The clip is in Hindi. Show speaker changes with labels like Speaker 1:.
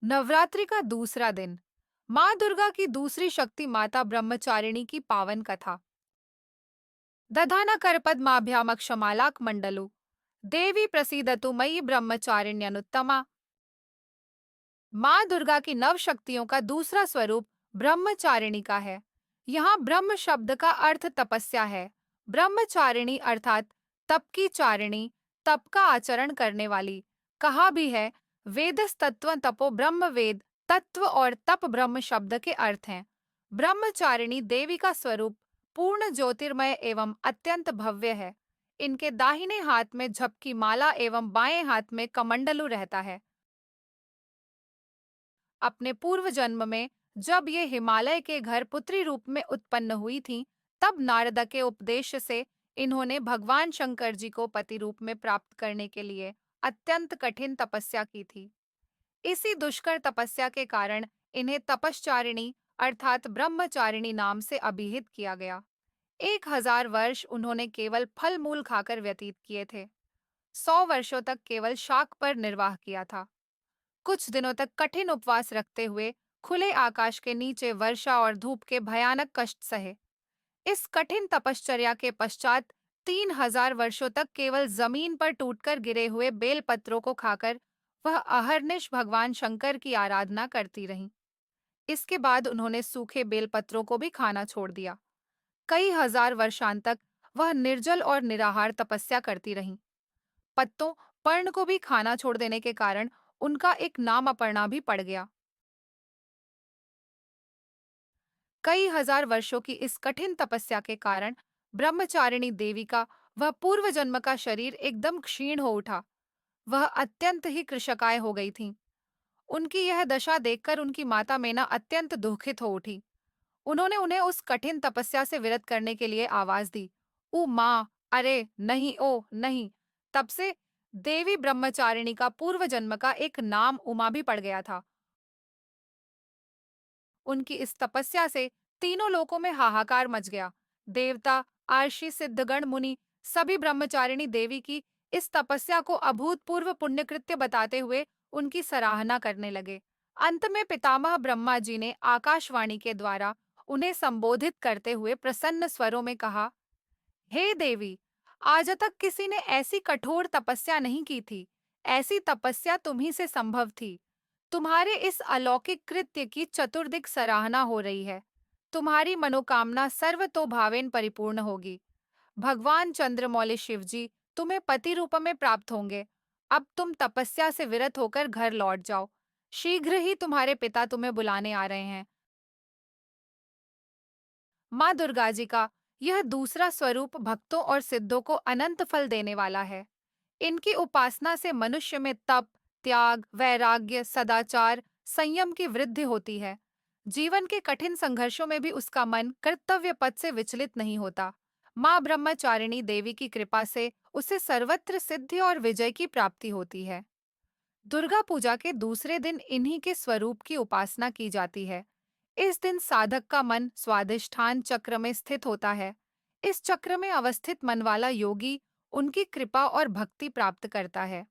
Speaker 1: नवरात्रि का दूसरा दिन। माँ दुर्गा की दूसरी शक्ति माता ब्रह्मचारिणी की पावन कथा। दधाना करपद्माभ्यामक्षमालाक मंडलु देवी प्रसीदतु मयि ब्रह्मचारिण्यनुत्तमा। माँ दुर्गा की नव शक्तियों का दूसरा स्वरूप ब्रह्मचारिणी का है। यहाँ ब्रह्म शब्द का अर्थ तपस्या है। ब्रह्मचारिणी अर्थात तप की चारिणी, तप का आचरण करने वाली। कहा भी है, वेदस्तत्व तपो ब्रह्म वेद, तत्व और तप ब्रह्म शब्द के अर्थ हैं। ब्रह्मचारिणी देवी का स्वरूप पूर्ण ज्योतिर्मय एवं अत्यंत भव्य है। इनके दाहिने हाथ में झपकी माला एवं बाएं हाथ में कमंडलू रहता है। अपने पूर्व जन्म में जब ये हिमालय के घर पुत्री रूप में उत्पन्न हुई थीं, तब नारद के उपदेश से इन्होंने भगवान शंकर जी को पति रूप में प्राप्त करने के लिए अत्यंत कठिन तपस्या की थी। इसी दुष्कर तपस्या के कारण इन्हें तपश्चारिणी अर्थात ब्रह्मचारिणी नाम से अभिहित किया गया। 1000 वर्ष उन्होंने केवल फल मूल खाकर व्यतीत किए थे। 100 वर्षों तक केवल शाक पर निर्वाह किया था। कुछ दिनों तक कठिन उपवास रखते हुए खुले आकाश के नीचे वर्षा और धूप के भयानक कष्ट सहे। इस कठिन तपश्चर्या के पश्चात 3000 वर्षों तक केवल जमीन पर टूटकर गिरे हुए बेल पत्रों को खाकर वह अहर्निश भगवान शंकर की आराधना करती रहीं। इसके बाद उन्होंने सूखे बेल पत्रों को भी खाना छोड़ दिया। कई हजार वर्षांत तक वह निर्जल और निराहार तपस्या करती रहीं। पत्तों, पर्ण को भी खाना छोड़ देने के कारण उनका एक नाम अपर्णा भी पड़ गया। कई हजार वर्षों की इस कठिन तपस्या के कारण ब्रह्मचारिणी देवी का वह पूर्व जन्म का शरीर एकदम क्षीण हो उठा। वह अत्यंत ही कृशकाय हो गई थीं। उनकी यह दशा देखकर उनकी माता मेना अत्यंत दुखित हो उठी। उन्होंने उन्हें उस कठिन तपस्या से विरत करने के लिए आवाज दी। "ओ माँ, अरे नहीं, ओ नहीं।" तब से देवी ब्रह्मचारिणी का पूर्व जन्म का एक नाम उमा भी पड़ गया था। उनकी इस तपस्या से तीनों लोकों में हाहाकार मच गया। देवता, आर्षि, सिद्धगण, मुनि सभी ब्रह्मचारिणी देवी की इस तपस्या को अभूतपूर्व पुण्यकृत्य बताते हुए उनकी सराहना करने लगे। अंत में पितामह ब्रह्मा जी ने आकाशवाणी के द्वारा उन्हें संबोधित करते हुए प्रसन्न स्वरों में कहा, हे देवी, आज तक किसी ने ऐसी कठोर तपस्या नहीं की थी। ऐसी तपस्या तुम्ही से संभव थी। तुम्हारे इस अलौकिक कृत्य की चतुर्दिक सराहना हो रही है। तुम्हारी मनोकामना सर्वतोभावेन परिपूर्ण होगी। भगवान चंद्रमौली शिव जी तुम्हें पति रूप में प्राप्त होंगे। अब तुम तपस्या से विरत होकर घर लौट जाओ। शीघ्र ही तुम्हारे पिता तुम्हें बुलाने आ रहे हैं। माँ दुर्गा जी का यह दूसरा स्वरूप भक्तों और सिद्धों को अनंत फल देने वाला है। इनकी उपासना से मनुष्य में तप, त्याग, वैराग्य, सदाचार, संयम की वृद्धि होती है। जीवन के कठिन संघर्षों में भी उसका मन कर्तव्य पथ से विचलित नहीं होता। माँ ब्रह्मचारिणी देवी की कृपा से उसे सर्वत्र सिद्धि और विजय की प्राप्ति होती है। दुर्गा पूजा के दूसरे दिन इन्हीं के स्वरूप की उपासना की जाती है। इस दिन साधक का मन स्वाधिष्ठान चक्र में स्थित होता है। इस चक्र में अवस्थित मन वाला योगी उनकी कृपा और भक्ति प्राप्त करता है।